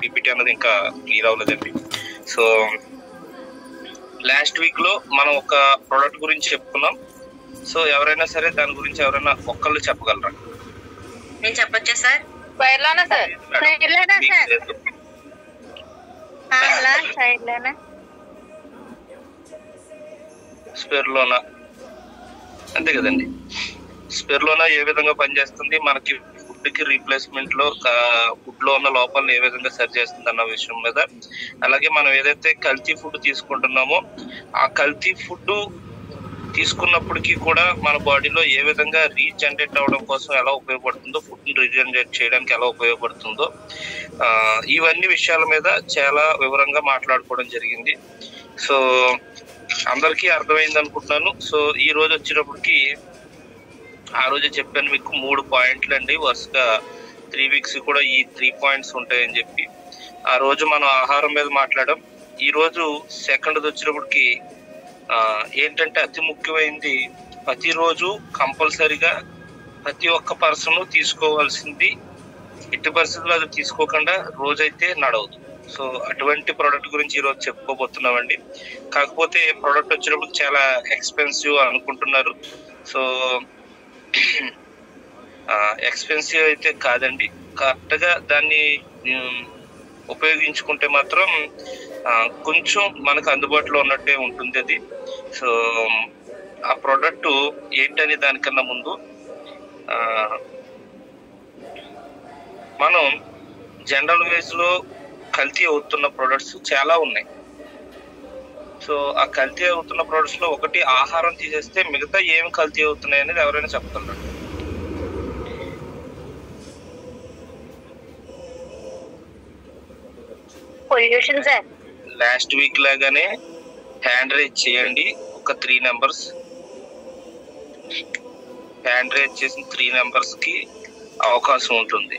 PPT అన్నది ఇంకా clear అవ్వలేదండి. సో లాస్ట్ వీక్ లో మనం ఒక ప్రోడక్ట్ గురించి చెప్పుకున్నాం. సో ఎవరైనా సరే దాని గురించి ఎవరైనా ఒక్కళ్ళు చెప్పగలరా? నేను చెప్పొచ్చా సార్? స్పెర్లోనా అంతే కదండి. స్పెర్లోనా ఏ విధంగా పనిచేస్తుంది, మనకి ఫుడ్ కి రీప్లేస్మెంట్ లో ఫుడ్ లో ఉన్న లోపాలను ఏ విధంగా సరి చేస్తుంది అన్న విషయం మీద, అలాగే మనం ఏదైతే కల్తీ ఫుడ్ తీసుకుంటున్నామో ఆ కల్తీ ఫుడ్ తీసుకున్నప్పటికీ కూడా మన బాడీలో ఏ విధంగా రీజనరేట్ అవడం కోసం ఎలా ఉపయోగపడుతుందో, ఫుడ్ ని రీజనరేట్ చేయడానికి ఎలా ఉపయోగపడుతుందో, ఇవన్నీ విషయాల మీద చాలా వివరంగా మాట్లాడుకోవడం జరిగింది. సో అందరికీ అర్థమైంది అనుకుంటున్నాను. సో ఈ రోజు వచ్చేటప్పటికి ఆ రోజు చెప్పాను మీకు 3 పాయింట్లు అండి, వరుసగా 3 వీక్స్ కూడా ఈ 3 పాయింట్స్ ఉంటాయని చెప్పి. ఆ రోజు మనం ఆహారం మీద మాట్లాడాం. ఈ రోజు సెకండ్ వచ్చేటప్పటికి ఏంటంటే అతి ముఖ్యమైనది, ప్రతిరోజు కంపల్సరిగా ప్రతి ఒక్క పర్సన్ తీసుకోవాల్సింది, ఎట్టి పరిస్థితుల్లో అది తీసుకోకుండా రోజైతే నడవదు. సో అటువంటి ప్రోడక్ట్ గురించి ఈరోజు చెప్పుకోబోతున్నామండి. కాకపోతే ప్రోడక్ట్ వచ్చినప్పుడు చాలా ఎక్స్పెన్సివ్ అనుకుంటున్నారు. సో ఎక్స్పెన్సివ్ అయితే కాదండి, కరెక్ట్ గా దాన్ని ఉపయోగించుకుంటే మాత్రం కొంచెం మనకు అందుబాటులో ఉన్నట్టే ఉంటుంది అది. సో ఆ ప్రోడక్ట్ ఏంటని దానికన్నా ముందు మనం జనరల్ వేజ్ లో కల్తీ అవుతున్న ప్రొడక్ట్స్ చాలా ఉన్నాయి. సో ఆ కల్తీ అవుతున్న ప్రొడక్ట్స్ లో ఒకటి ఆహారం తీసేస్తే మిగతా ఏమి కల్తీ అవుతున్నాయి అనేది ఎవరైనా చెప్పగలరు? Pollution sir. లాస్ట్ వీక్ లాగానే హ్యాండ్ రేజ్ చేయండి, ఒక 3 నెంబర్స్ హ్యాండ్ రేజ్ చేసిన 3 నెంబర్స్ కి అవకాశం ఉంటుంది.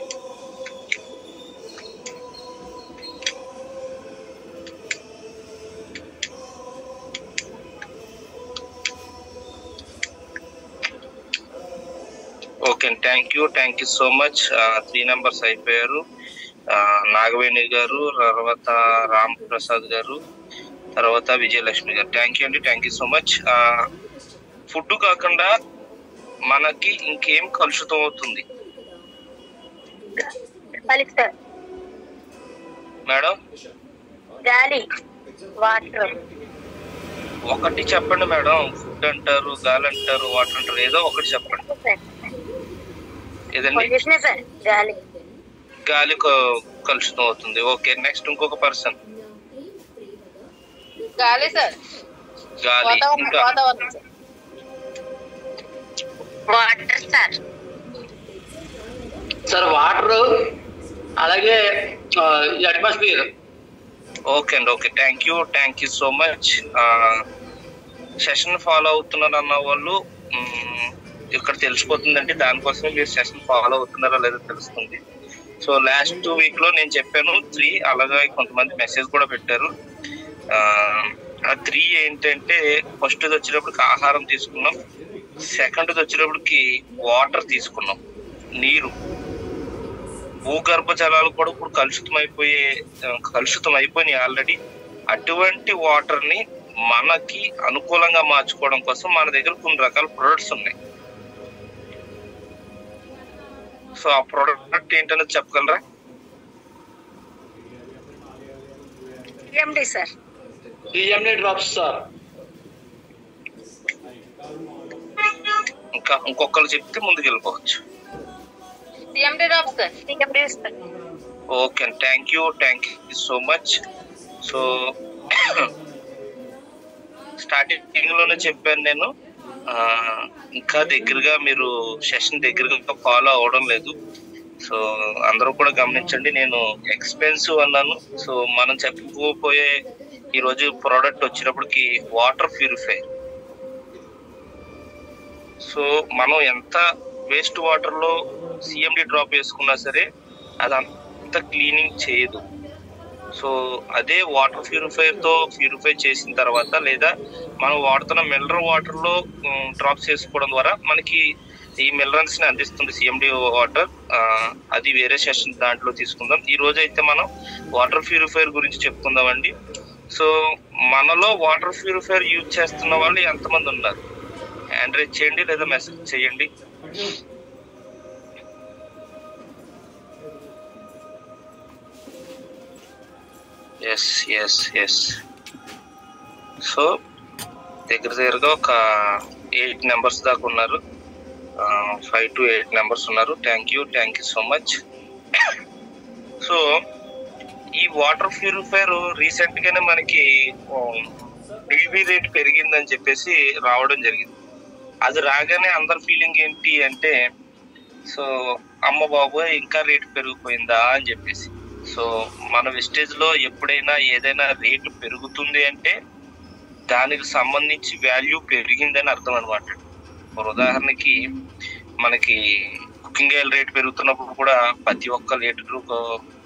Okay, thank you so much. 3 numbers అయిపోయారు. నాగవేణి గారు, తర్వాత రామ్ ప్రసాద్ గారు, తర్వాత విజయలక్ష్మి గారు. Thank you so much. Food కాకుండా మనకి ఇంకేం కలుషితం అవుతుంది మేడం? గాలి, వాటర్. ఒకటి చెప్పండి మేడం. ఫుడ్ అంటారు, గాలి అంటారు, వాటర్ అంటారు, ఏదో ఒకటి చెప్పండి. ఏదండి? గాలి కలుషితం అవుతుంది. ఓకే, నెక్స్ట్ ఇంకొక పర్సన్. గాలి సార్. గాలి. ఇంకా వాటర్ సార్. సార్ వాటర్, అలాగే అట్మాస్ఫియర్. ఓకే అండి, okay. Thank you so much. Session follow అవుతున్నారు అన్న వాళ్ళు ఇక్కడ తెలిసిపోతుందండి. దానికోసం మీరు సెషన్ ఫాలో అవుతున్నారా లేదో తెలుస్తుంది. సో లాస్ట్ వీక్ లో నేను చెప్పాను 3, అలాగే కొంతమంది మెసేజ్ కూడా పెట్టారు. ఆ 3 ఏంటంటే, ఫస్ట్ వచ్చేటప్పటికి ఆహారం తీసుకున్నాం, సెకండ్ వచ్చేటప్పటికి వాటర్ తీసుకున్నాం, నీరు. భూగర్భ జలాలు కూడా ఇప్పుడు కలుషితం అయిపోయినాయి ఆల్రెడీ. అటువంటి వాటర్ ని మనకి అనుకూలంగా మార్చుకోవడం కోసం మన దగ్గర కొన్ని రకాల ప్రొడక్ట్స్ ఉన్నాయి. సో ఆ ప్రోడక్ట్ ఏంటనేది చెప్పగలరా? TMD sir. TMD drops sir. ఇంకా ఇంకొకరు చెప్తే ముందుకు వెళ్ళిపోవచ్చు. TMD drops sir. TMD sir. Okay, thank you so much. So starting లోనే చెప్పాను నేను, ఇంకా దగ్గరగా మీరు సెషన్ దగ్గరగా ఫాలో అవడం లేదు. సో అందరూ కూడా గమనించండి, నేను ఎక్స్పెన్సివ్ అన్నాను. సో మనం చెప్పుకోపోయే ఈరోజు ప్రోడక్ట్ వచ్చినప్పటికి వాటర్ ప్యూరిఫైయర్. సో మనం ఎంత వేస్ట్ వాటర్ లో సిఎండి డ్రాప్ వేసుకున్నా సరే అది అంత క్లీనింగ్ చేయదు. సో అదే వాటర్ ప్యూరిఫైయర్ తో ప్యూరిఫై చేసిన తర్వాత, లేదా మనం వాడుతున్న మినరల్ వాటర్ లో డ్రాప్స్ వేసుకోవడం ద్వారా మనకి ఈ మినరల్స్ ని అందిస్తుంది సిఎండి వాటర్. అది వేరే సెషన్ దాంట్లో తీసుకుందాం. ఈ రోజు అయితే మనం వాటర్ ప్యూరిఫైయర్ గురించి చెప్పుకుందాం అండి. సో మనలో వాటర్ ప్యూరిఫైయర్ యూజ్ చేస్తున్న వాళ్ళు ఎంతమంది ఉన్నారు? హ్యాండ్ రైజ్ చేయండి లేదా మెసేజ్ చేయండి. Yes yes yes. సో దగ్గరగా ఒక 8 నెంబర్స్ దాకా ఉన్నారు. 5 to 8 నెంబర్స్ ఉన్నారు. Thank you so much. So ఈ వాటర్ ప్యూరిఫైయర్ రీసెంట్ గానే మనకి డీబీ రేట్ పెరిగిందని చెప్పేసి రావడం జరిగింది. అది రాగానే అందరి ఫీలింగ్ ఏంటి అంటే, సో అమ్మ బాబోయ్ ఇంకా రేటు పెరిగిపోయిందా అని చెప్పేసి. సో మన వెస్టేజ్ లో ఎప్పుడైనా ఏదైనా రేటు పెరుగుతుంది అంటే దానికి సంబంధించి వాల్యూ పెరిగిందని అర్థం అనమాట. ఉదాహరణకి మనకి కుకింగ్ ఆయిల్ రేట్ పెరుగుతున్నప్పుడు కూడా ప్రతి ఒక్క లీటర్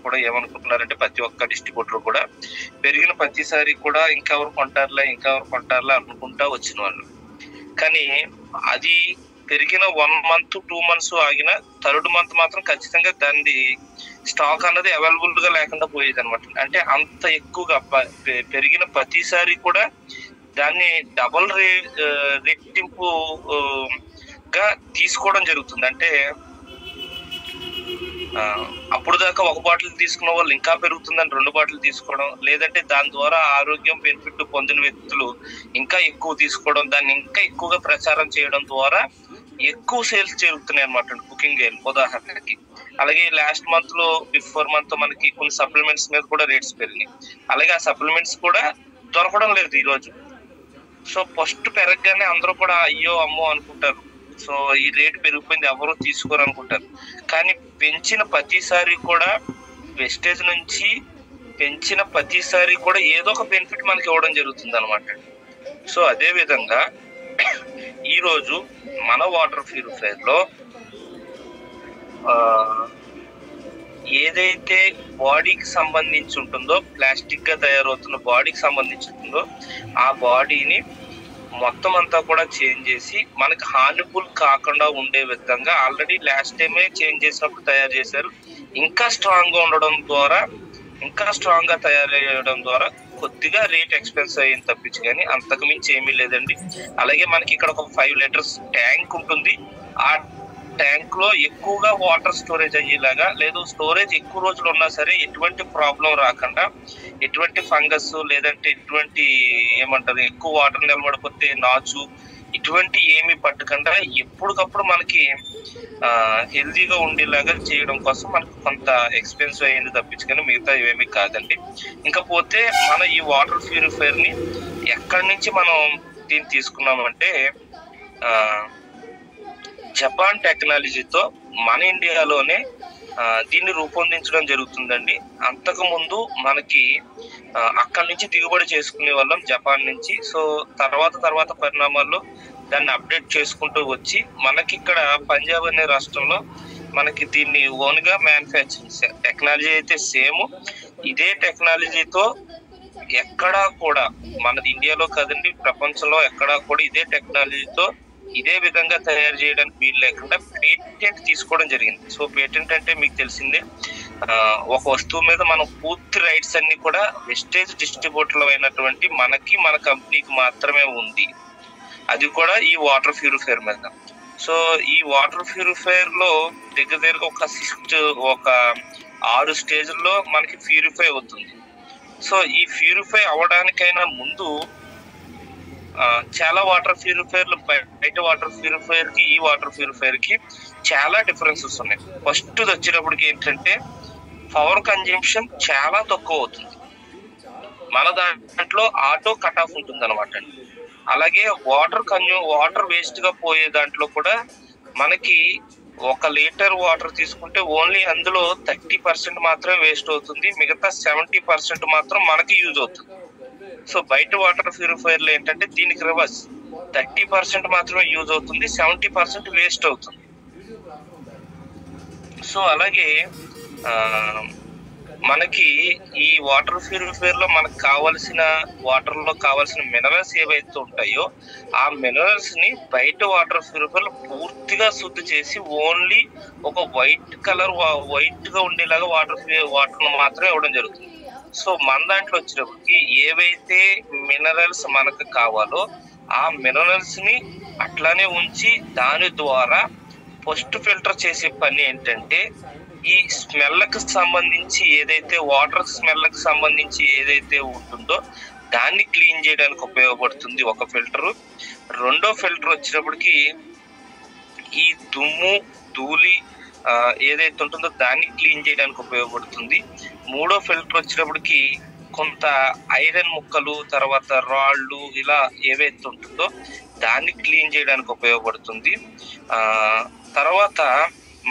కూడా ఏమనుకుంటున్నారంటే, ప్రతి ఒక్క డిస్ట్రిబ్యూటర్ కూడా పెరిగిన ప్రతిసారి కూడా ఇంకా ఎవరు కొంటారులే అనుకుంటా వచ్చిన వాళ్ళు. కానీ అది పెరిగిన 1 month 2 months ఆగిన 3rd month మాత్రం ఖచ్చితంగా దాని స్టాక్ అన్నది అవైలబుల్ గా లేకుండా పోయేది అనమాట. అంటే అంత ఎక్కువగా పెరిగిన ప్రతిసారి కూడా దాన్ని డబుల్ రెట్టింపుగా తీసుకోవడం జరుగుతుంది. అంటే అప్పుడు దాకా 1 బాటిల్ తీసుకున్న వాళ్ళు ఇంకా పెరుగుతుందని 2 బాటిల్ తీసుకోవడం, లేదంటే దాని ద్వారా ఆరోగ్యం బెనిఫిట్ పొందిన వ్యక్తులు ఇంకా ఎక్కువ తీసుకోవడం, దాన్ని ఇంకా ఎక్కువగా ప్రచారం చేయడం ద్వారా ఎక్కువ సేల్స్ జరుగుతున్నాయి అనమాట కుకింగ్ ఆయిల్ ఉదాహరణకి. అలాగే లాస్ట్ మంత్ లో బిఫోర్ మంత్ మనకి కొన్ని సప్లిమెంట్స్ మీద కూడా రేట్స్ పెరిగినాయి. అలాగే ఆ సప్లిమెంట్స్ కూడా దొరకడం లేదు ఈ రోజు. సో ఫస్ట్ పెరగగానే అందరూ కూడా అయ్యో అమ్మో అనుకుంటారు. సో ఈ రేట్ పెరిగిపోయింది ఎవరు తీసుకోరు అనుకుంటారు. కానీ పెంచిన ప్రతిసారి కూడా వెస్టేజ్ నుంచి పెంచిన ప్రతిసారి కూడా ఏదో ఒక బెనిఫిట్ మనకి ఇవ్వడం జరుగుతుంది అనమాట. సో అదే విధంగా ఈరోజు మన వాటర్ ప్యూరిఫైయర్ లో ఏదైతే బాడీకి సంబంధించి ఉంటుందో, ప్లాస్టిక్ గా తయారవుతున్న బాడీకి సంబంధించి ఉంటుందో, ఆ బాడీని మొత్తం అంతా కూడా చేంజ్ చేసి మనకి హార్మ్ఫుల్ కాకుండా ఉండే విధంగా ఆల్రెడీ లాస్ట్ టైమే చేంజ్ చేసినప్పుడు తయారు చేశారు. ఇంకా స్ట్రాంగ్ గా ఉండడం ద్వారా, ఇంకా స్ట్రాంగ్ గా తయారయ్యడం ద్వారా కొద్దిగా రేట్ ఎక్స్పెన్స్ అయ్యింది తప్పించి కానీ అంతకు మించి ఏమీ లేదండి. అలాగే మనకి ఇక్కడ ఒక 5 liters ట్యాంక్ ఉంటుంది. ఆ ట్యాంక్ లో ఎక్కువగా వాటర్ స్టోరేజ్ అయ్యేలాగా, లేదు స్టోరేజ్ ఎక్కువ రోజులు ఉన్నా సరే ఎటువంటి ప్రాబ్లం రాకుండా, ఎటువంటి ఫంగస్ లేదంటే ఎటువంటి ఏమంటారు ఎక్కువ వాటర్ నిలబడిపోతే నాచు ఇటువంటి ఏమి పట్టకుండా ఎప్పటికప్పుడు మనకి హెల్దీగా ఉండేలాగా చేయడం కోసం మనకు కొంత ఎక్స్పెన్సివ్ అయ్యింది తప్పించుకొని మిగతా ఏమీ కాదండి. ఇంకా పోతే మన ఈ వాటర్ ప్యూరిఫైయర్ ని ఎక్కడి నుంచి మనం దీన్ని తీసుకున్నామంటే జపాన్ టెక్నాలజీతో మన ఇండియాలోనే దీన్ని రూపొందించడం జరుగుతుందండి. అంతకు ముందు మనకి అక్కడి నుంచి దిగుబడి చేసుకునే వాళ్ళం జపాన్ నుంచి. సో తర్వాత పరిణామాల్లో దాన్ని అప్డేట్ చేసుకుంటూ వచ్చి మనకి ఇక్కడ పంజాబ్ అనే రాష్ట్రంలో మనకి దీన్ని ఓన్ గా మ్యానుఫ్యాక్చరింగ్ టెక్నాలజీ అయితే సేమ్. ఇదే టెక్నాలజీతో ఎక్కడా కూడా మన ఇండియాలో కాదండి ప్రపంచంలో ఎక్కడా కూడా ఇదే టెక్నాలజీతో ఇదే విధంగా తయారు చేయడానికి వీలు లేకుండా పేటెంట్ తీసుకోవడం జరిగింది. సో పేటెంట్ అంటే మీకు తెలిసిందే, ఒక వస్తువు మీద మనం పూర్తి రైట్స్ అన్ని కూడా వెస్టేజ్ డిస్ట్రిబ్యూటర్లు అయినటువంటి మన కంపెనీకి మాత్రమే ఉంది. అది కూడా ఈ వాటర్ ప్యూరిఫైయర్ మీద. సో ఈ వాటర్ ప్యూరిఫైయర్ లో దగ్గర ఒక 6 స్టేజ్ల్లో మనకి ప్యూరిఫై అవుతుంది. సో ఈ ప్యూరిఫై అవడానికైనా ముందు చాలా వాటర్ ప్యూరిఫైయర్లు, బయట వాటర్ ప్యూరిఫైయర్ కి ఈ వాటర్ ప్యూరిఫైయర్ కి చాలా డిఫరెన్సెస్ ఉన్నాయి. ఫస్ట్ వచ్చేటప్పటికి ఏంటంటే పవర్ కన్జంప్షన్ చాలా తక్కువ అవుతుంది. మన దాంట్లో ఆటో కట్ ఆఫ్ ఉంటుంది అనమాట. అలాగే వాటర్ వేస్ట్ గా పోయే దాంట్లో కూడా మనకి 1 లీటర్ వాటర్ తీసుకుంటే ఓన్లీ అందులో 30% మాత్రమే వేస్ట్ అవుతుంది, మిగతా 70% మాత్రం మనకి యూజ్ అవుతుంది. సో బయట వాటర్ ప్యూరిఫైయర్ లో ఏంటంటే దీనికి రివర్స్, 30% మాత్రమే యూజ్ అవుతుంది, 70% వేస్ట్ అవుతుంది. సో అలాగే మనకి ఈ వాటర్ ప్యూరిఫైర్ లో మనకు కావాల్సిన వాటర్ లో కావాల్సిన మినరల్స్ ఏవైతే ఉంటాయో ఆ మినరల్స్ ని బయట వాటర్ ప్యూరిఫైర్ లో పూర్తిగా శుద్ధి చేసి ఓన్లీ ఒక వైట్ కలర్ వైట్ గా ఉండేలాగా వాటర్ మాత్రమే ఇవ్వడం జరుగుతుంది. సో మన దాంట్లో వచ్చినప్పటికి ఏవైతే మినరల్స్ మనకు కావాలో ఆ మినరల్స్ ని అట్లానే ఉంచి దాని ద్వారా ఫస్ట్ ఫిల్టర్ చేసే పని ఏంటంటే ఈ స్మెల్ కి సంబంధించి ఏదైతే వాటర్ స్మెల్ కి సంబంధించి ఏదైతే ఉంటుందో దాన్ని క్లీన్ చేయడానికి ఉపయోగపడుతుంది ఒక ఫిల్టర్. రెండో ఫిల్టర్ వచ్చినప్పటికి ఈ దుమ్ము ధూళి ఏదైతే ఉంటుందో దాన్ని క్లీన్ చేయడానికి ఉపయోగపడుతుంది. మూడో ఫిల్టర్ వచ్చినప్పటికి కొంత ఐరన్ ముక్కలు తర్వాత రాళ్ళు ఇలా ఏవైతే ఉంటుందో దాన్ని క్లీన్ చేయడానికి ఉపయోగపడుతుంది. తర్వాత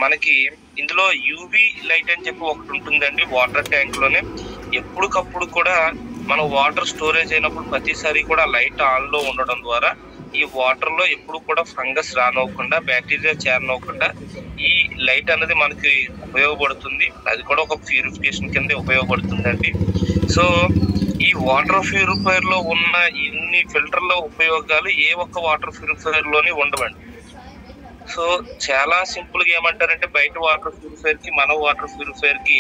మనకి ఇందులో యూవి లైట్ అని చెప్పి ఒకటి ఉంటుందండి వాటర్ ట్యాంక్ లోనే. ఎప్పటికప్పుడు కూడా మనం వాటర్ స్టోరేజ్ అయినప్పుడు ప్రతిసారి కూడా లైట్ ఆన్ లో ఉండడం ద్వారా ఈ వాటర్ లో ఎప్పుడు కూడా ఫంగస్ రానవ్వకుండా బ్యాక్టీరియా చేరనవ్వకుండా ఈ లైట్ అనేది మనకి ఉపయోగపడుతుంది. అది కూడా ఒక ప్యూరిఫికేషన్ కింద ఉపయోగపడుతుందండి. సో ఈ వాటర్ ప్యూరిఫైర్ లో ఉన్న ఇన్ని ఫిల్టర్ల ఉపయోగాలు ఏ ఒక్క వాటర్ ప్యూరిఫైర్ లోనే ఉండవండి. సో చాలా సింపుల్ గా ఏమంటారంటే బయట వాటర్ ప్యూరిఫైర్ కి మన వాటర్ ప్యూరిఫైర్ కి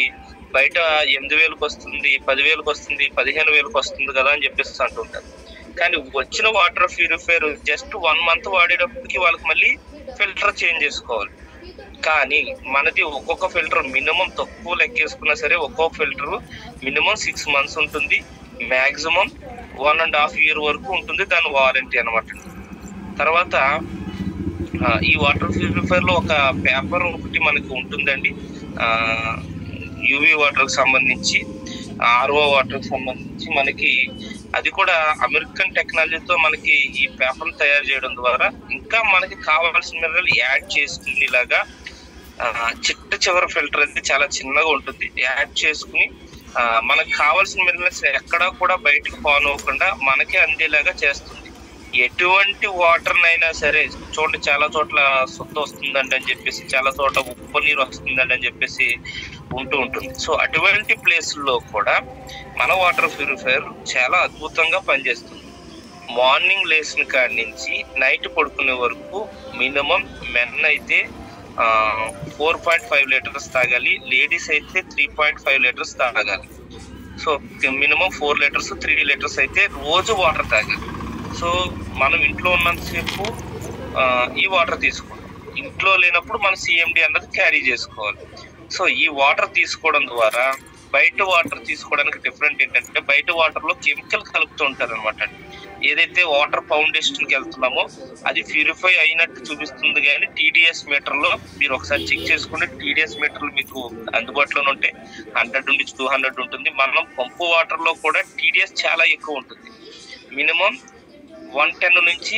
బయట 8,000కి వస్తుంది, 10,000కి వస్తుంది, 15,000కి వస్తుంది కదా అని చెప్పేసి అంటుంటారు. కానీ వచ్చిన వాటర్ ప్యూరిఫైర్ జస్ట్ 1 month వాడేటప్పటికి వాళ్ళకి మళ్ళీ ఫిల్టర్ చేంజ్ చేసుకోవాలి. కానీ మనది ఒక్కొక్క ఫిల్టర్ మినిమం తక్కువ లెక్కేసుకున్నా సరే ఒక్కొక్క ఫిల్టర్ మినిమం 6 months ఉంటుంది, మాక్సిమం 1.5 year వరకు ఉంటుంది దాని వారంటీ అనమాట. తర్వాత ఈ వాటర్ ప్యూరిఫైర్ లో ఒక పేపర్ ఒకటి మనకు ఉంటుందండి యూవీ వాటర్ కి సంబంధించి, ఆర్ఓ వాటర్ కి సంబంధించి మనకి అది కూడా అమెరికన్ టెక్నాలజీతో మనకి ఈ పేపర్ తయారు చేయడం ద్వారా ఇంకా మనకి కావాల్సిన మినరల్ యాడ్ చేసుకునేలాగా చిట్ట చివరి ఫిల్టర్ అనేది చాలా చిన్నగా ఉంటుంది. యాడ్ చేసుకుని మనకు కావాల్సిన మినరల్స్ ఎక్కడా కూడా బయటకు ఫాలో అవ్వకుండా మనకే అందేలాగా చేస్తుంది. ఎటువంటి వాటర్ నైనా సరే చూడండి చాలా చోట్ల శుద్ధ వస్తుందండి అని చెప్పేసి, చాలా చోట్ల ఉప్పు నీరు వస్తుందండి అని చెప్పేసి ఉంటుంది. సో అటువంటి ప్లేసుల్లో కూడా మన వాటర్ ప్యూరిఫైర్ చాలా అద్భుతంగా పనిచేస్తుంది. మార్నింగ్ లేచిన కాడి నుంచి నైట్ పడుకునే వరకు మినిమం మెన్ అయితే 4.5 liters తాగాలి, లేడీస్ అయితే 3.5 liters తాగాలి. సో మినిమం 4 liters 3 liters అయితే రోజు వాటర్ తాగాలి. సో మనం ఇంట్లో ఉన్నంతసేపు ఈ వాటర్ తీసుకోవాలి, ఇంట్లో లేనప్పుడు మనం సిఎండి అన్నది క్యారీ చేసుకోవాలి. సో ఈ వాటర్ తీసుకోవడం ద్వారా బయట వాటర్ తీసుకోవడానికి డిఫరెంట్ ఏంటంటే బయట వాటర్ లో కెమికల్ కలుపుతూ ఉంటారు అనమాట. ఏదైతే వాటర్ ఫౌండేషన్ కి వెళ్తున్నామో అది ప్యూరిఫై అయినట్టు చూపిస్తుంది. కానీ టీడీఎస్ మీటర్ లో మీరు ఒకసారి చెక్ చేసుకుంటే టీడీఎస్ మీటర్లు మీకు అందుబాటులోనే ఉంటాయి. 100 నుంచి 200 ఉంటుంది. మనం పంపు వాటర్ లో కూడా టీడీఎస్ చాలా ఎక్కువ ఉంటుంది. మినిమం 110 నుంచి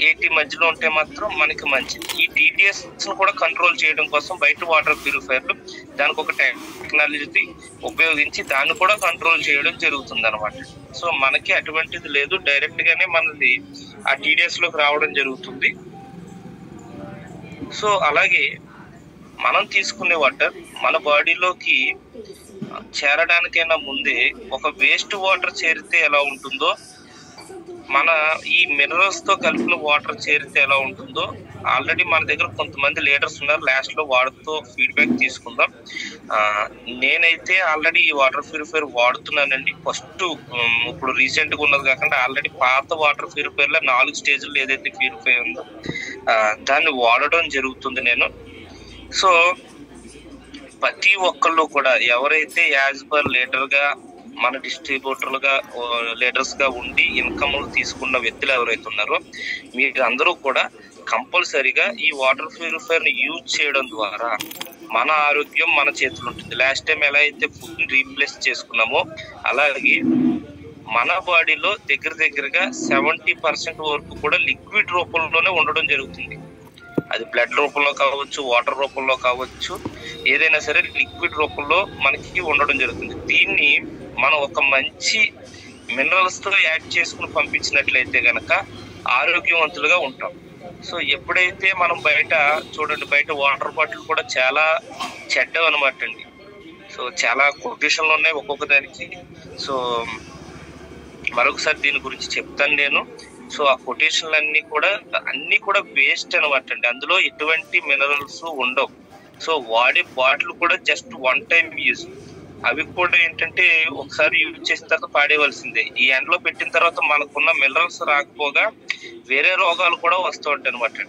80 మధ్యలో ఉంటే మాత్రం మనకి మంచిది. ఈ టీడీఎస్ కూడా కంట్రోల్ చేయడం కోసం బయట వాటర్ ప్యూరిఫైర్లు దానికి ఒక టెక్నాలజీ ఉపయోగించి దాన్ని కూడా కంట్రోల్ చేయడం జరుగుతుంది అనమాట. సో మనకి అటువంటిది లేదు, డైరెక్ట్ గానే మనది ఆ టీడీఎస్ లోకి రావడం జరుగుతుంది. సో అలాగే మనం తీసుకునే వాటర్ మన బాడీలోకి చేరడానికైనా ముందే ఒక వేస్ట్ వాటర్ చేరితే ఎలా ఉంటుందో, మన ఈ మినరల్స్ తో కలిపిన వాటర్ చేరితే ఎలా ఉంటుందో ఆల్రెడీ మన దగ్గర కొంతమంది లీడర్స్ ఉన్నారు. లాస్ట్ లో వాడుతూ ఫీడ్బ్యాక్ తీసుకుందాం. నేనైతే ఆల్రెడీ ఈ వాటర్ ప్యూరిఫైర్ వాడుతున్నానండి. ఫస్ట్ ఇప్పుడు రీసెంట్ గా ఉన్నది కాకుండా ఆల్రెడీ పాత వాటర్ ప్యూరిఫైర్ లో 4 స్టేజ్లు ఏదైతే ప్యూరిఫై ఉందో దాన్ని వాడడం జరుగుతుంది నేను. సో ప్రతి ఒక్కళ్ళు కూడా ఎవరైతే యాజ్ పర్ లీడర్ గా మన డిస్ట్రిబ్యూటర్లుగా లీడర్స్ గా ఉండి ఇన్కమ్ తీసుకున్న వ్యక్తులు ఎవరైతే ఉన్నారో మీరు అందరూ కూడా కంపల్సరీగా ఈ వాటర్ ప్యూరిఫైర్ ని యూజ్ చేయడం ద్వారా మన ఆరోగ్యం మన చేతులు ఉంటుంది. లాస్ట్ టైం ఎలా అయితే ఫుడ్ ని రీప్లేస్ చేసుకున్నామో అలాగే మన బాడీలో దగ్గరగా 70% వరకు కూడా లిక్విడ్ రూపంలోనే ఉండడం జరుగుతుంది. అది బ్లడ్ రూపంలో కావచ్చు, వాటర్ రూపంలో కావచ్చు, ఏదైనా సరే లిక్విడ్ రూపంలో మనకి ఉండడం జరుగుతుంది. దీన్ని మనం ఒక మంచి మినరల్స్ తో యాడ్ చేసుకుని పంపించినట్లయితే గనక ఆరోగ్యవంతులుగా ఉంటాం. సో ఎప్పుడైతే మనం బయట చూడండి, బయట వాటర్ బాటిల్ కూడా చాలా చెడ్డవి అనమాట అండి. సో సో చాలా కొటేషన్లు ఉన్నాయి ఒక్కొక్క దానికి. సో మరొకసారి దీని గురించి చెప్తాను నేను. సో ఆ కొటేషన్లు అన్ని కూడా వేస్ట్ అనమాట అండి. అందులో ఎటువంటి మినరల్స్ ఉండవు. సో వాడే బాటిల్ కూడా జస్ట్ 1 టైం యూజ్. అవి కూడా ఏంటంటే ఒకసారి యూజ్ చేసిన తర్వాత పాడేయవలసిందే. ఈ ఎండలో పెట్టిన తర్వాత మనకున్న మినరల్స్ రాకపోగా వేరే రోగాలు కూడా వస్తూ ఉంటాయి అనమాట.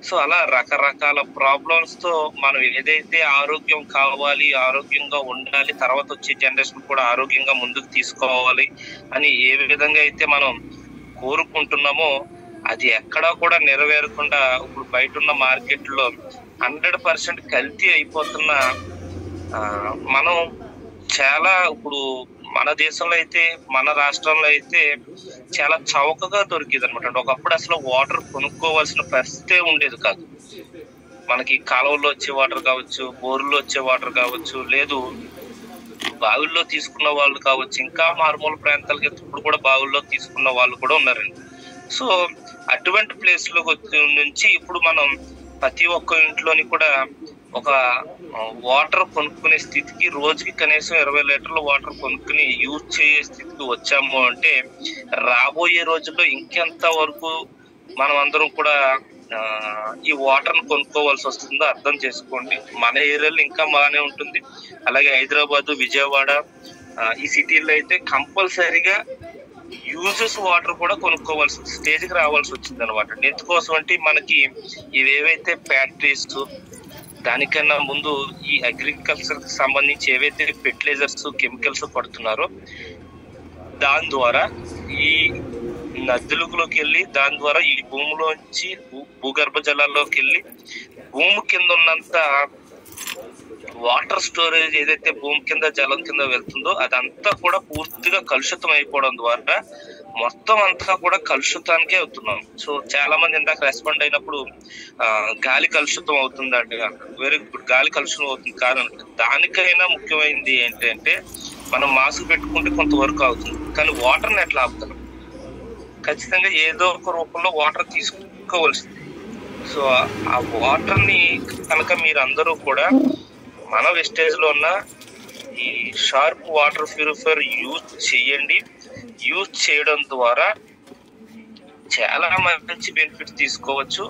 సో అలా రకరకాల ప్రాబ్లమ్స్ తో మనం ఏదైతే ఆరోగ్యం కావాలి, ఆరోగ్యంగా ఉండాలి, తర్వాత వచ్చే జనరేషన్ కూడా ఆరోగ్యంగా ముందుకు తీసుకోవాలి అని ఏ విధంగా అయితే మనం కోరుకుంటున్నామో అది ఎక్కడా కూడా నెరవేరకుండా ఇప్పుడు బయట ఉన్న మార్కెట్లో 100% కల్తీ అయిపోతున్న మనం చాలా ఇప్పుడు మన దేశంలో అయితే మన రాష్ట్రంలో అయితే చాలా చౌకగా దొరికేది అనమాట. ఒకప్పుడు అసలు వాటర్ కొనుక్కోవాల్సిన పరిస్థితే ఉండేది కాదు. మనకి కాలువల్లో వచ్చే వాటర్ కావచ్చు, బోర్లో వచ్చే వాటర్ కావచ్చు, లేదు బావుల్లో తీసుకున్న వాళ్ళు కావచ్చు, ఇంకా మారుమూల ప్రాంతాలకి ఇప్పుడు కూడా బావుల్లో తీసుకున్న వాళ్ళు కూడా ఉన్నారండి. సో అటువంటి ప్లేస్ లో నుంచి ఇప్పుడు మనం ప్రతి ఒక్క ఇంట్లోని కూడా ఒక వాటర్ కొనుక్కునే స్థితికి, రోజుకి కనీసం 20 లీటర్ల వాటర్ కొనుక్కుని యూజ్ చేసే స్థితికి వచ్చాము అంటే రాబోయే రోజుల్లో ఇంకెంత వరకు మనం అందరం కూడా ఈ వాటర్ ను కొనుక్కోవాల్సి వస్తుందో అర్థం చేసుకోండి. మన ఏరియాలో ఇంకా బాగానే ఉంటుంది. అలాగే హైదరాబాద్, విజయవాడ ఈ సిటీల్లో అయితే కంపల్సరీగా యూజెస్ వాటర్ కూడా కొనుక్కోవాల్సి స్టేజ్కి రావాల్సి వచ్చింది అనమాట. ఎందుకోసం అంటే మనకి ఇవేవైతే ఫ్యాక్టరీస్, దానికన్నా ముందు ఈ అగ్రికల్చర్ కి సంబంధించి ఏవైతే ఫెర్టిలైజర్స్, కెమికల్స్ పడుతున్నారో దాని ద్వారా ఈ నదులలోకి వెళ్ళి, దాని ద్వారా ఈ భూమిలోంచి భూగర్భ జలాల్లోకి వెళ్ళి భూమి కింద ఉన్నంత వాటర్ స్టోరేజ్ ఏదైతే భూమి కింద జలం కింద వెళ్తుందో అదంతా కూడా పూర్తిగా కలుషితం అయిపోవడం ద్వారా మొత్తం అంతా కూడా కలుషితానికే అవుతున్నాం. సో చాలా మంది ఇందాక రెస్పాండ్ అయినప్పుడు గాలి కలుషితం అవుతుందండి. వెరీ గుడ్, గాలి కలుషితం అవుతుంది. కారణం దానికైనా ముఖ్యమైనది ఏంటంటే మనం మాస్క్ పెట్టుకుంటే కొంతవరకు అవుతుంది, కానీ వాటర్ని ఎట్లా ఆపుతాం? ఖచ్చితంగా ఏదో ఒక రూపంలో వాటర్ తీసుకోవాల్సింది. సో ఆ వాటర్ ని కనుక మీరు అందరూ కూడా మన వెస్టేజ్ లో ఉన్న ఈ షార్ప్ వాటర్ ప్యూరిఫైయర్ యూజ్ చేయండి. యూజ్ చేయడం ద్వారా చాలా మంచి బెనిఫిట్ తీసుకోవచ్చు.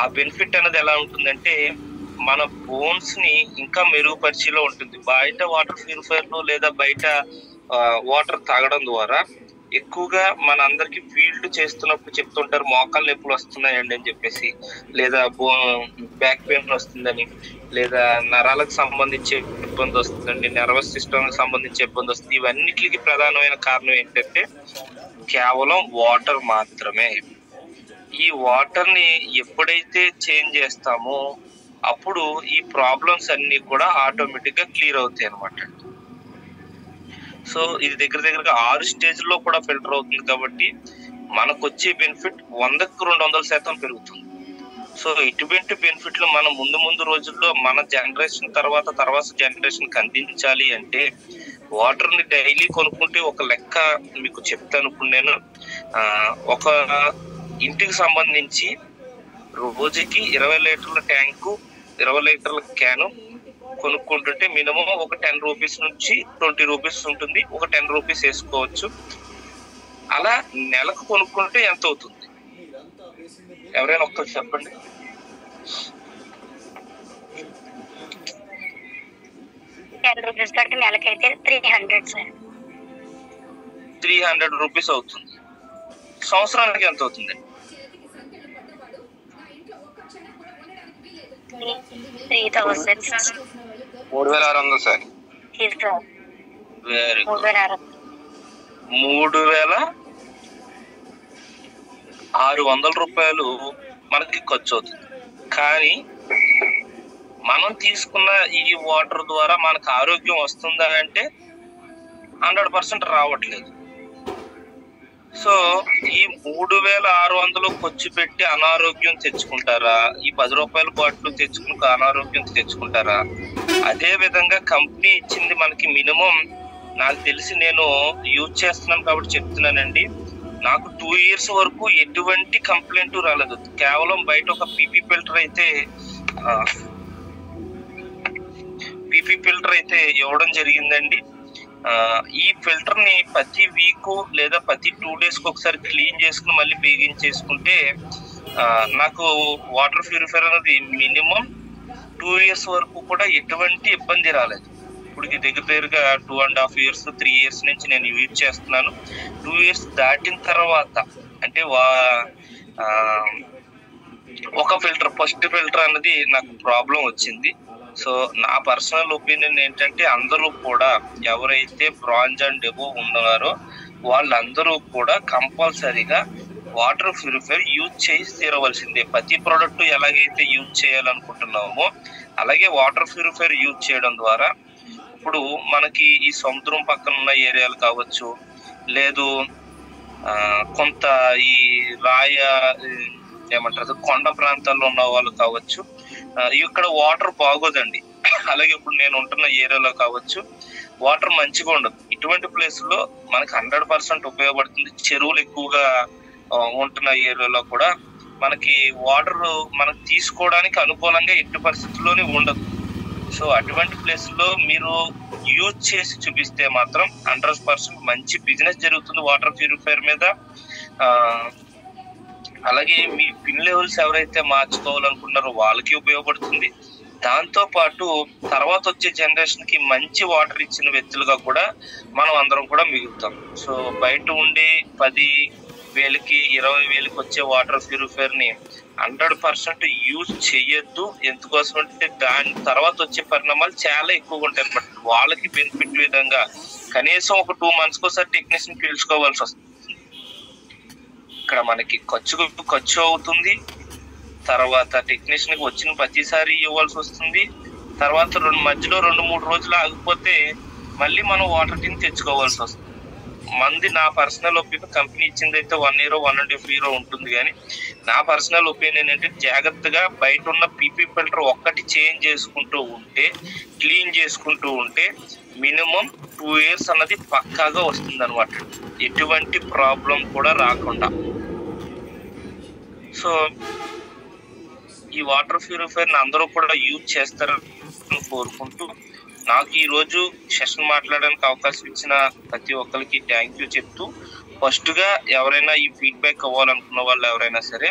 ఆ బెనిఫిట్ అనేది ఎలా ఉంటుందంటే మన బోన్స్ ని ఇంకా మెరుగుపరిచేలా ఉంటుంది. బయట వాటర్ ప్యూరిఫైయర్లు లేదా బయట వాటర్ తాగడం ద్వారా ఎక్కువగా మన అందరికి ఫీల్డ్ చేస్తున్నప్పుడు చెప్తుంటారు మోకాలు నొప్పులు వస్తున్నాయండి అని చెప్పేసి, లేదా బ్యాక్ పెయిన్ వస్తుందని, లేదా నరాలకు సంబంధించే ఇబ్బంది వస్తుందండి, నర్వస్ సిస్టమ్ కి సంబంధించే ఇబ్బంది వస్తుంది. ఇవన్నిటికి ప్రధానమైన కారణం ఏంటంటే కేవలం వాటర్ మాత్రమే. ఈ వాటర్ ని ఎప్పుడైతే చేంజ్ చేస్తామో అప్పుడు ఈ ప్రాబ్లమ్స్ అన్ని కూడా ఆటోమేటిక్ గా క్లియర్ అవుతాయి అనమాట. సో ఇది దగ్గరగా 6 స్టేజ్లో కూడా ఫిల్టర్ అవుతుంది కాబట్టి మనకు వచ్చే బెనిఫిట్ 100కి 200% పెరుగుతుంది. సో ఇటువంటి బెనిఫిట్లు మనం ముందు రోజుల్లో మన జనరేషన్ తర్వాత జనరేషన్ కి అందించాలి అంటే వాటర్ ని డైలీ కొనుక్కుంటే ఒక లెక్క మీకు చెప్తాను. ఇప్పుడు నేను ఒక ఇంటికి సంబంధించి రోజుకి 20 లీటర్ల ట్యాంకు, 20 లీటర్ల క్యాను కొనుక్కుంటుంటే మినిమం ఒక 10 రూపీస్ నుంచి 20 రూపీస్ ఉంటుంది. ఒక 10 రూపీస్ వేసుకోవచ్చు. అలా నెలకు కొనుక్కుంటే ఎంత అవుతుంది ఎవరైనా ఒక్కరు చెప్పండి. రూపీస్ తోటి నెలకైతే 300 సార్. 300 రూపీస్ అవుతుంది. సంవత్సరానికి ఎంత అవుతుంది? 3600 సార్. Very good. 3600 రూపాయలు మనకి ఖర్చు అవుతుంది. కానీ మనం తీసుకున్న ఈ వాటర్ ద్వారా మనకు ఆరోగ్యం వస్తుందా అంటే 100% రావట్లేదు. సో ఈ 3600 ఖర్చు పెట్టి అనారోగ్యం తెచ్చుకుంటారా? ఈ 10 రూపాయల బాటిల్ తెచ్చుకుని అనారోగ్యం తెచ్చుకుంటారా? అదే విధంగా కంపెనీ ఇచ్చింది మనకి మినిమం, నాకు తెలిసి నేను యూజ్ చేస్తున్నాను కాబట్టి చెప్తున్నానండి, నాకు 2 years వరకు ఎటువంటి కంప్లైంట్ రాలేదు. కేవలం బయట ఒక పీపీ ఫిల్టర్ అయితే పీపీ ఫిల్టర్ అయితే ఇవ్వడం జరిగిందండి. ఈ ఫిల్టర్ ని ప్రతి వీక్ లేదా ప్రతి 2 days ఒకసారి క్లీన్ చేసుకుని మళ్ళీ బిగించేసుకుంటే నాకు వాటర్ ప్యూరిఫైర్ అనేది మినిమం 2 years వరకు కూడా ఎటువంటి ఇబ్బంది రాలేదు. ఇప్పుడు దగ్గరగా 2.5 years 3 years నుంచి నేను యూజ్ చేస్తున్నాను. 2 years దాటిన తర్వాత అంటే ఒక ఫిల్టర్ ఫస్ట్ ఫిల్టర్ అనేది నాకు ప్రాబ్లం వచ్చింది. సో నా పర్సనల్ ఒపీనియన్ ఏంటంటే అందరూ కూడా ఎవరైతే బ్రాంజ్ అండ్ ఎబోవ్ ఉన్నారో వాళ్ళందరూ కూడా కంపల్సరీగా వాటర్ ప్యూరిఫైర్ యూజ్ చేసి తీరవలసిందే. ప్రతి ప్రోడక్ట్ ఎలాగైతే యూజ్ చేయాలనుకుంటున్నామో అలాగే వాటర్ ప్యూరిఫైర్ యూజ్ చేయడం ద్వారా ఇప్పుడు మనకి ఈ సముద్రం పక్కన ఉన్న ఏరియాలు కావచ్చు, లేదు కొంత ఈ ఏమంటారు కొండ ప్రాంతాల్లో ఉన్న వాళ్ళు కావచ్చు, ఇక్కడ వాటర్ బాగోదండి. అలాగే ఇప్పుడు నేను ఉంటున్న ఏరియాలో కావచ్చు వాటర్ మంచిగా ఉండదు. ఇటువంటి ప్లేస్ లో మనకి 100% ఉపయోగపడుతుంది. చెరువులు ఎక్కువగా ఉంటున్న ఏరియాలో కూడా మనకి వాటర్ మనకు తీసుకోవడానికి అనుకూలంగా ఎట్టి పరిస్థితుల్లోనే ఉండదు. సో అటువంటి ప్లేస్ లో మీరు యూజ్ చేసి చూపిస్తే మాత్రం 100% మంచి బిజినెస్ జరుగుతుంది వాటర్ ప్యూరిఫైర్ మీద. అలాగే మీ పిన్ లెవెల్స్ ఎవరైతే మార్చుకోవాలనుకున్నారో వాళ్ళకి ఉపయోగపడుతుంది. దాంతో పాటు తర్వాత వచ్చే జనరేషన్ కి మంచి వాటర్ ఇచ్చిన వ్యక్తులుగా కూడా మనం అందరం కూడా మిగులుతాం. సో బయట ఉండే 10,000కి 20,000కి వచ్చే వాటర్ ప్యూరిఫైర్ ని 100% యూజ్ చేయొద్దు. ఎందుకోసం అంటే దాని తర్వాత వచ్చే పరిణామాలు చాలా ఎక్కువగా ఉంటాయి అనమాట. వాళ్ళకి బెనిఫిట్ విధంగా కనీసం ఒక 2 months ఒకసారి టెక్నీషియన్ పిలుచుకోవాల్సి వస్తుంది. ఇక్కడ మనకి ఖర్చు అవుతుంది. తర్వాత టెక్నీషియన్ కి వచ్చిన ప్రతిసారి ఇవ్వాల్సి వస్తుంది. తర్వాత మధ్యలో 2-3 రోజులు ఆగిపోతే మళ్ళీ మనం వాటర్ టిన్ తెచ్చుకోవాల్సి వస్తుంది. నా పర్సనల్ ఒపీనియన్ కంపెనీ ఇచ్చింది అయితే 1 year 1.5 year ఉంటుంది. కానీ నా పర్సనల్ ఒపీనియన్ ఏంటంటే జాగ్రత్తగా బయట ఉన్న పీపీ ఫిల్టర్ ఒక్కటి చేంజ్ చేసుకుంటూ ఉంటే, క్లీన్ చేసుకుంటూ ఉంటే మినిమం 2 years అన్నది పక్కాగా వస్తుంది అనమాట, ఎటువంటి ప్రాబ్లం కూడా రాకుండా. సో ఈ వాటర్ ప్యూరిఫైర్ అందరూ కూడా యూజ్ చేస్తారని కోరుకుంటూ నాకు ఈ రోజు సెషన్ మాట్లాడడానికి అవకాశం ఇచ్చిన ప్రతి ఒక్కరికి థ్యాంక్ యూ చెప్తూ, ఫస్ట్ గా ఎవరైనా ఈ ఫీడ్బ్యాక్ అవ్వాలనుకున్న వాళ్ళు ఎవరైనా సరే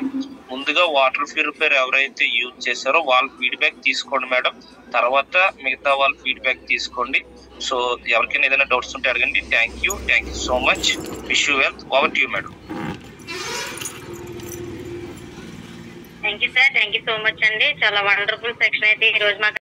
ముందుగా వాటర్ ప్యూరిఫైర్ ఎవరైతే యూజ్ చేశారో వాళ్ళ ఫీడ్బ్యాక్ తీసుకోండి మేడం. తర్వాత మిగతా వాళ్ళ ఫీడ్బ్యాక్ తీసుకోండి. సో ఎవరికైనా ఏదైనా డౌట్స్ ఉంటే అడగండి. Thank you so much. Wish you well. Over to you madam. Thank you sir. Thank you so much అండి. చాలా వండర్ఫుల్ సెక్షన్ అయితే ఈ రోజు మాకు